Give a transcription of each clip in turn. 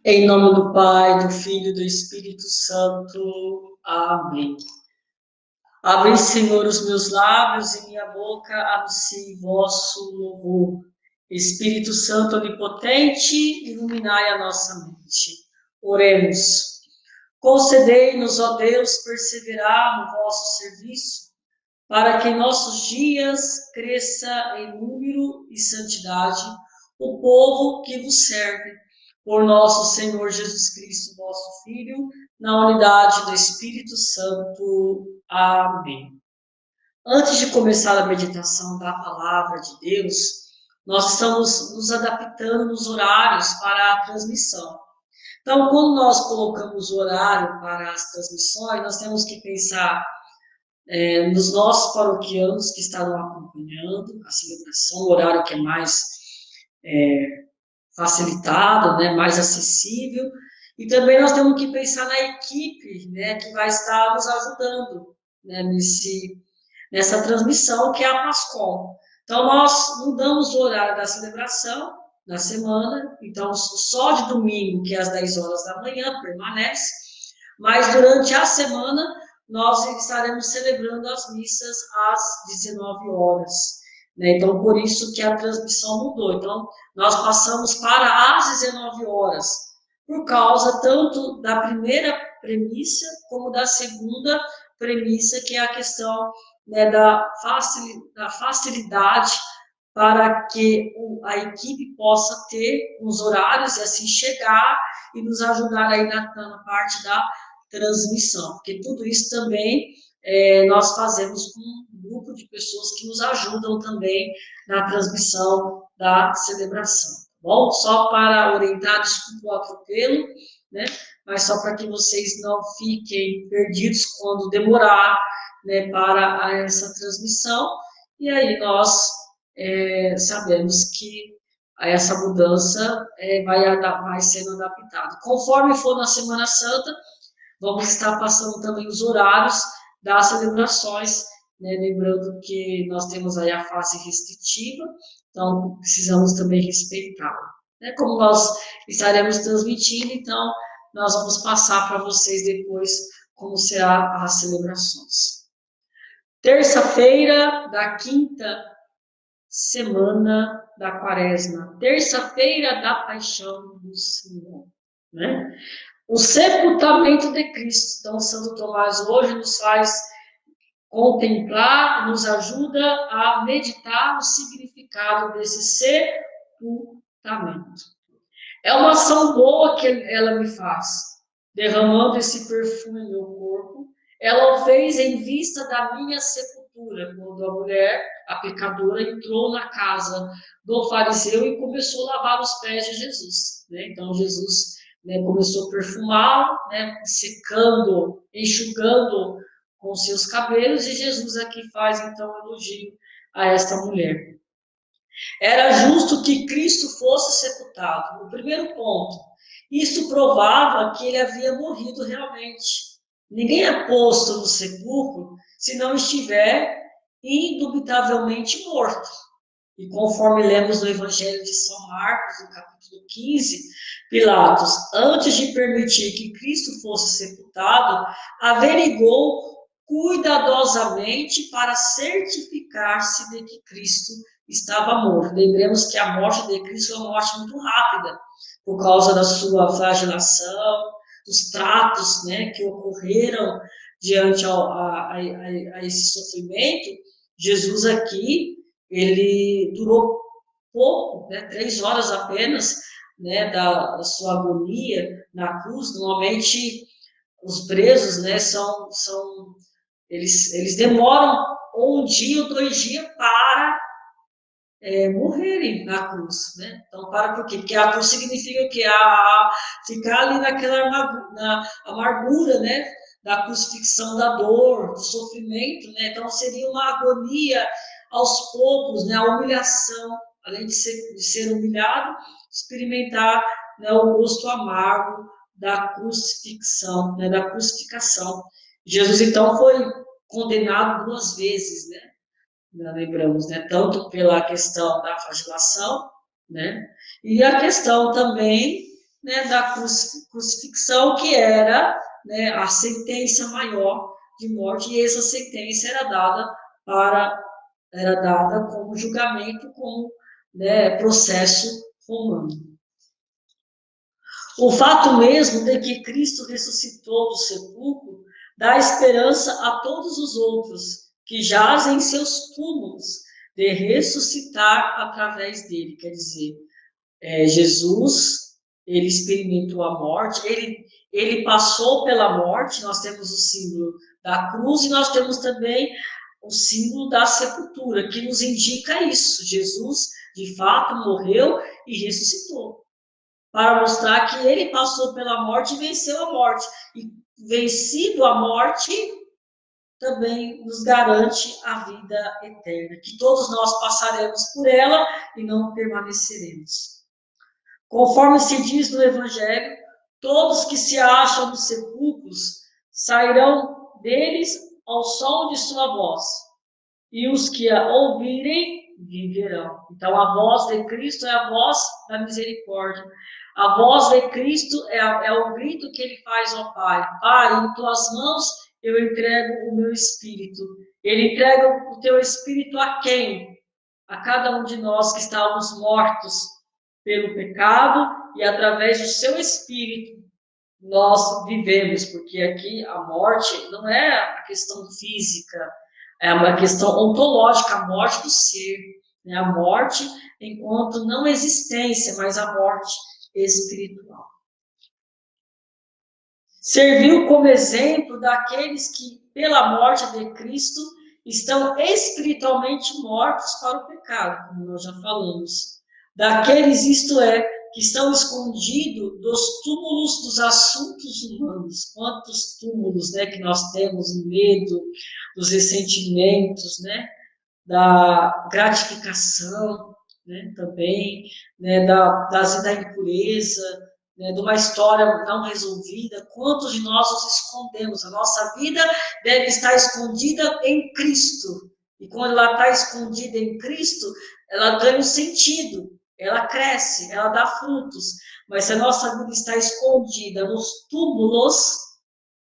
Em nome do Pai, do Filho e do Espírito Santo. Amém. Abre, Senhor, os meus lábios e minha boca anuncie vosso louvor. Espírito Santo onipotente, iluminai a nossa mente. Oremos. Concedei-nos, ó Deus, perseverar no vosso serviço, para que em nossos dias cresça em número e santidade o povo que vos serve, por nosso Senhor Jesus Cristo, vosso Filho, na unidade do Espírito Santo. Amém. Antes de começar a meditação da palavra de Deus, nós estamos nos adaptando nos horários para a transmissão. Então, quando nós colocamos o horário para as transmissões, nós temos que pensar nos nossos paroquianos que estarão acompanhando a celebração, o horário que é mais facilitado, né, mais acessível, e também nós temos que pensar na equipe, né, que vai estar nos ajudando, né, nessa transmissão, que é a Pascom. Então, nós mudamos o horário da celebração na semana, então só de domingo, que é às 10 horas da manhã, permanece, mas durante a semana nós estaremos celebrando as missas às 19 horas. Né? Então, por isso que a transmissão mudou. Então, nós passamos para às 19 horas, por causa tanto da primeira premissa como da segunda premissa, que é a questão, né, da facilidade para que a equipe possa ter os horários e assim chegar e nos ajudar aí na parte da transmissão, porque tudo isso também nós fazemos com um grupo de pessoas que nos ajudam também na transmissão da celebração, tá bom? Só para orientar, desculpa o atropelo, né? Mas só para que vocês não fiquem perdidos quando demorar, né, para essa transmissão, e aí nós sabemos que essa mudança vai sendo adaptada. Conforme for na Semana Santa, vamos estar passando também os horários das celebrações, né? Lembrando que nós temos aí a fase restritiva, então precisamos também respeitá-la. Né? Como nós estaremos transmitindo, então nós vamos passar para vocês depois como será as celebrações. Terça-feira da quinta semana da Quaresma, terça-feira da Paixão do Senhor, né? O sepultamento de Cristo. Então, Santo Tomás hoje nos faz contemplar, nos ajuda a meditar no significado desse sepultamento. É uma ação boa que ela me faz, derramando esse perfume no meu corpo. Ela o fez em vista da minha sepultura, quando a mulher, a pecadora, entrou na casa do fariseu e começou a lavar os pés de Jesus. Né? Então, Jesus, né, começou a perfumá-lo, né, secando, enxugando com seus cabelos, e Jesus aqui faz, então, um elogio a esta mulher. Era justo que Cristo fosse sepultado. O primeiro ponto. Isso provava que ele havia morrido realmente. Ninguém é posto no sepulcro se não estiver indubitavelmente morto. E conforme lemos no Evangelho de São Marcos, no capítulo 15, Pilatos, antes de permitir que Cristo fosse sepultado, averigou cuidadosamente para certificar-se de que Cristo estava morto. Lembremos que a morte de Cristo é uma morte muito rápida, por causa da sua flagelação, dos tratos, né, que ocorreram diante a esse sofrimento. Jesus aqui, ele durou pouco, né, 3 horas apenas, né, da sua agonia na cruz. Normalmente, os presos, né, eles demoram um dia ou 2 dias para morrerem na cruz, né? Então, por quê? Porque a cruz significa que ficar ali naquela amargura, né? Da crucifixão, da dor, do sofrimento, né? Então, seria uma agonia aos poucos, né? A humilhação, além de ser humilhado, experimentar, né, o gosto amargo da crucifixão, né? Da crucificação. Jesus, então, foi condenado 2 vezes, né? Lembramos, né, tanto pela questão da flagelação, né, e a questão também né, da crucifixão, que era, né, a sentença maior de morte, e essa sentença era dada como julgamento, como, né, processo romano. O fato mesmo de que Cristo ressuscitou do sepulcro dá esperança a todos os outros que jazem em seus túmulos de ressuscitar através dele. Quer dizer, Jesus, ele experimentou a morte, ele passou pela morte. Nós temos o símbolo da cruz e nós temos também o símbolo da sepultura, que nos indica isso. Jesus, de fato, morreu e ressuscitou, para mostrar que ele passou pela morte e venceu a morte. E vencido a morte, também nos garante a vida eterna, que todos nós passaremos por ela e não permaneceremos. Conforme se diz no Evangelho, todos que se acham nos sepulcros sairão deles ao som de sua voz, e os que a ouvirem viverão. Então, a voz de Cristo é a voz da misericórdia. A voz de Cristo é o grito que ele faz ao Pai. Pai, em tuas mãos eu entrego o meu espírito. Ele entrega o teu espírito a quem? A cada um de nós que estávamos mortos pelo pecado, e através do seu espírito nós vivemos, porque aqui a morte não é a questão física, é uma questão ontológica, a morte do ser, né? A morte enquanto não existência, mas a morte espiritual. Serviu como exemplo daqueles que, pela morte de Cristo, estão espiritualmente mortos para o pecado, como nós já falamos. Daqueles, isto é, que estão escondidos dos túmulos dos assuntos humanos. Quantos túmulos, né, que nós temos, no medo, dos ressentimentos, né, da gratificação, né, também, né, da impureza, né, de uma história não resolvida. Quantos de nós nos escondemos? A nossa vida deve estar escondida em Cristo. E quando ela está escondida em Cristo, ela ganha um sentido, ela cresce, ela dá frutos. Mas se a nossa vida está escondida nos túmulos,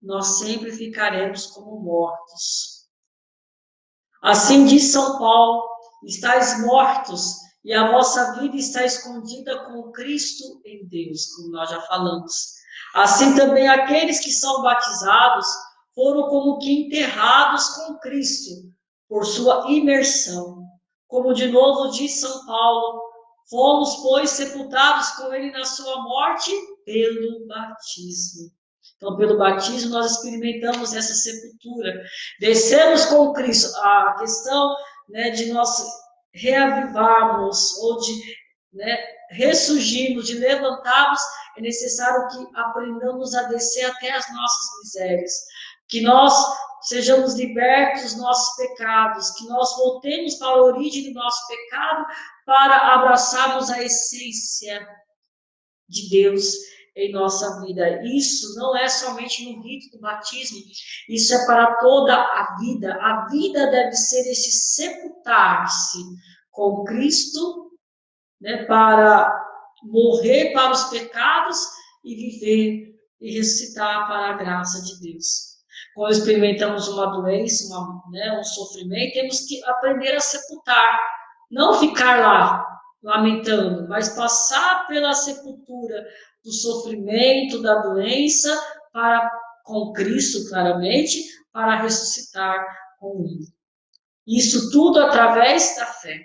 nós sempre ficaremos como mortos. Assim diz São Paulo: estáis mortos, e a vossa vida está escondida com Cristo em Deus, como nós já falamos. Assim também aqueles que são batizados foram como que enterrados com Cristo, por sua imersão. Como de novo diz São Paulo: fomos, pois, sepultados com ele na sua morte pelo batismo. Então, pelo batismo, nós experimentamos essa sepultura. Descemos com Cristo. A questão, né, de nós reavivarmos ou de, né, ressurgirmos, de levantarmos, é necessário que aprendamos a descer até as nossas misérias. Que nós sejamos libertos dos nossos pecados, que nós voltemos para a origem do nosso pecado para abraçarmos a essência de Deus em nossa vida. Isso não é somente no rito do batismo, isso é para toda a vida. A vida deve ser esse sepultar-se com Cristo, né, para morrer para os pecados e viver e ressuscitar para a graça de Deus. Quando experimentamos uma doença, um sofrimento, temos que aprender a sepultar, não ficar lá lamentando, mas passar pela sepultura do sofrimento, da doença, com Cristo, claramente, para ressuscitar com Ele. Isso tudo através da fé.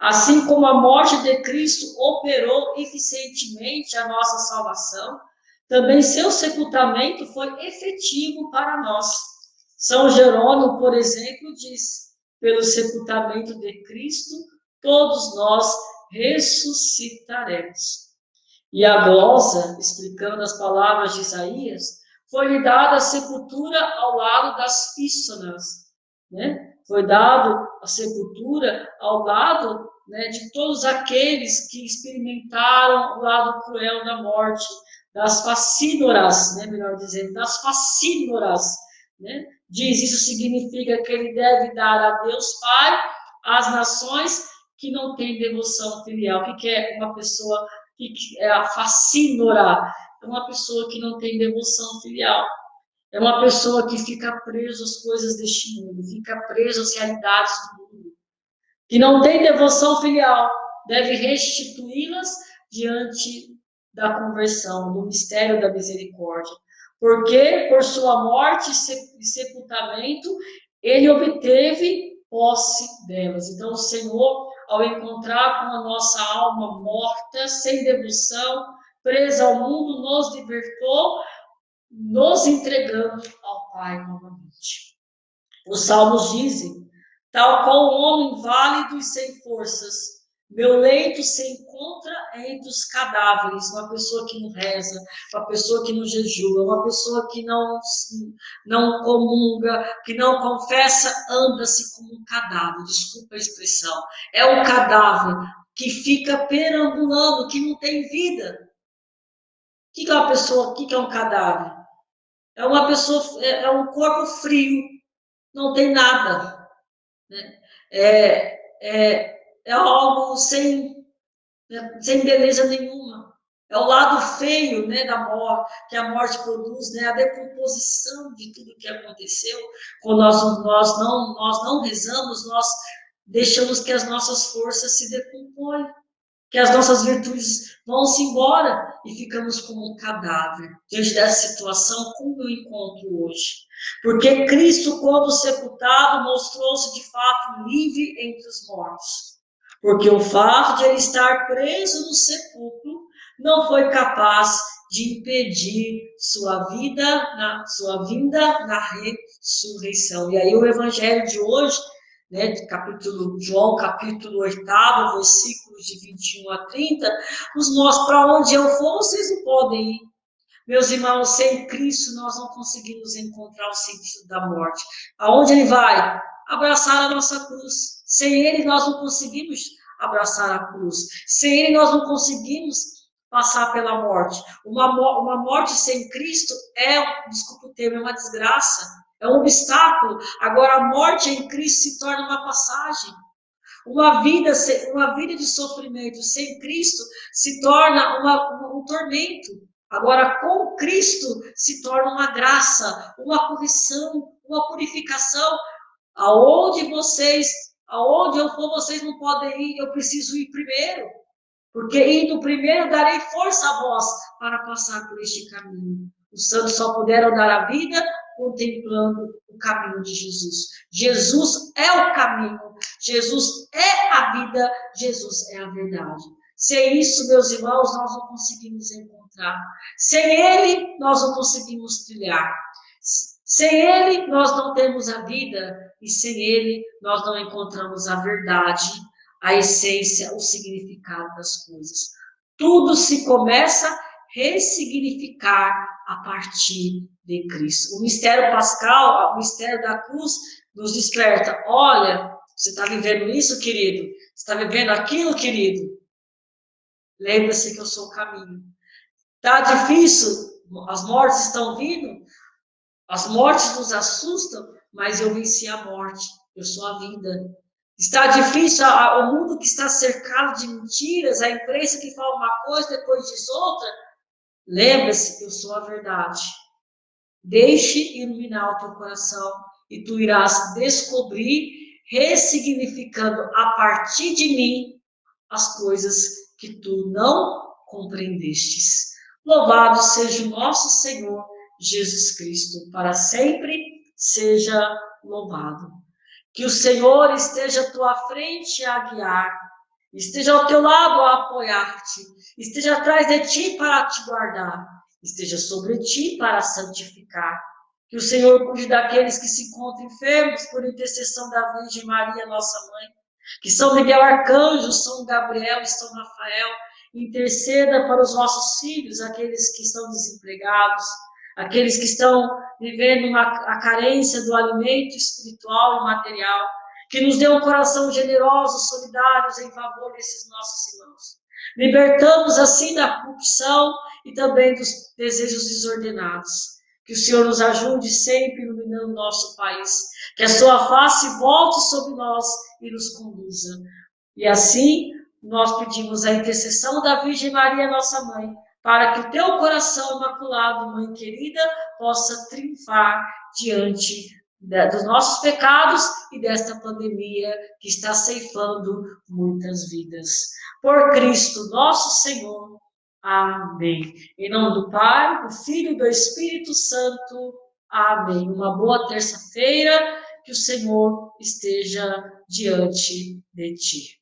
Assim como a morte de Cristo operou eficientemente a nossa salvação, também seu sepultamento foi efetivo para nós. São Jerônimo, por exemplo, diz: pelo sepultamento de Cristo, todos nós ressuscitaremos. E a glosa, explicando as palavras de Isaías, foi-lhe dada a sepultura ao lado das pístolas, né? Foi dado a sepultura ao lado, né, de todos aqueles que experimentaram o lado cruel da morte, das facínoras, né, melhor dizendo, das facínoras, né? Diz, isso significa que ele deve dar a Deus Pai às nações que não têm devoção filial. O que é uma pessoa é a facínora, é uma pessoa que não tem devoção filial. É uma pessoa que fica presa às coisas deste mundo, fica presa às realidades do mundo, que não tem devoção filial, deve restituí-las diante da conversão, do mistério da misericórdia. Porque, por sua morte e sepultamento, ele obteve posse delas. Então, o Senhor, ao encontrar com a nossa alma morta, sem devoção, presa ao mundo, nos libertou, nos entregando ao Pai novamente. Os salmos dizem: tal qual um homem válido e sem forças, meu leito se encontra entre os cadáveres. Uma pessoa que não reza, uma pessoa que não jejua, uma pessoa que não comunga, que não confessa, anda-se como um cadáver. Desculpa a expressão. É um cadáver que fica perambulando, que não tem vida. O que é uma pessoa? O que é um cadáver? É uma pessoa, é um corpo frio, não tem nada, né? É algo sem beleza nenhuma. É o lado feio, né, da morte, que a morte produz, né, a decomposição de tudo que aconteceu. Quando nós não rezamos, nós deixamos que as nossas forças se decompõem, que as nossas virtudes vão-se embora e ficamos como um cadáver. Diante dessa situação, como eu encontro hoje? Porque Cristo, quando sepultado, mostrou-se de fato livre entre os mortos. Porque o fato de ele estar preso no sepulcro não foi capaz de impedir sua vinda na ressurreição. E aí o evangelho de hoje, né, João capítulo 8, versículos de 21 a 30, nos mostra: para onde eu for, vocês não podem ir. Meus irmãos, sem Cristo nós não conseguimos encontrar o sentido da morte. Aonde ele vai? Abraçar a nossa cruz. Sem ele nós não conseguimos abraçar a cruz. Sem ele nós não conseguimos passar pela morte. Uma morte sem Cristo desculpa o termo, é uma desgraça. É um obstáculo. Agora, a morte em Cristo se torna uma passagem. Uma vida de sofrimento sem Cristo se torna um tormento. Agora, com Cristo se torna uma graça, uma correção, uma purificação. Aonde eu for, vocês não podem ir, eu preciso ir primeiro. Porque indo primeiro, darei força a vós para passar por este caminho. Os santos só puderam dar a vida contemplando o caminho de Jesus. Jesus é o caminho, Jesus é a vida, Jesus é a verdade. Sem isso, meus irmãos, nós não conseguimos encontrar. Sem ele, nós não conseguimos trilhar. Sem ele, nós não temos a vida. E sem ele, nós não encontramos a verdade, a essência, o significado das coisas. Tudo se começa a ressignificar a partir de Cristo. O mistério pascal, o mistério da cruz, nos desperta. Olha, você está vivendo isso, querido? Você está vivendo aquilo, querido? Lembra-se que eu sou o caminho. Está difícil? As mortes estão vindo? As mortes nos assustam, mas eu venci a morte. Eu sou a vida. Está difícil, o mundo que está cercado de mentiras, a imprensa que fala uma coisa, depois diz outra. Lembre-se, eu sou a verdade. Deixe iluminar o teu coração e tu irás descobrir, ressignificando a partir de mim as coisas que tu não compreendestes. Louvado seja o nosso Senhor Jesus Cristo, para sempre seja louvado. Que o Senhor esteja à tua frente a guiar, esteja ao teu lado a apoiar-te, esteja atrás de ti para te guardar, esteja sobre ti para santificar. Que o Senhor cuide daqueles que se encontram enfermos por intercessão da Virgem Maria, nossa mãe, que São Miguel Arcanjo, São Gabriel e São Rafael interceda para os nossos filhos, aqueles que estão desempregados, aqueles que estão vivendo a carência do alimento espiritual e material, que nos dê um coração generoso, solidários em favor desses nossos irmãos. Libertamos assim da corrupção e também dos desejos desordenados. Que o Senhor nos ajude sempre iluminando o nosso país, que a sua face volte sobre nós e nos conduza. E assim, nós pedimos a intercessão da Virgem Maria, nossa mãe, para que o teu coração imaculado, mãe querida, possa triunfar diante dos nossos pecados e desta pandemia que está ceifando muitas vidas. Por Cristo nosso Senhor. Amém. Em nome do Pai, do Filho e do Espírito Santo. Amém. Uma boa terça-feira, que o Senhor esteja diante de ti.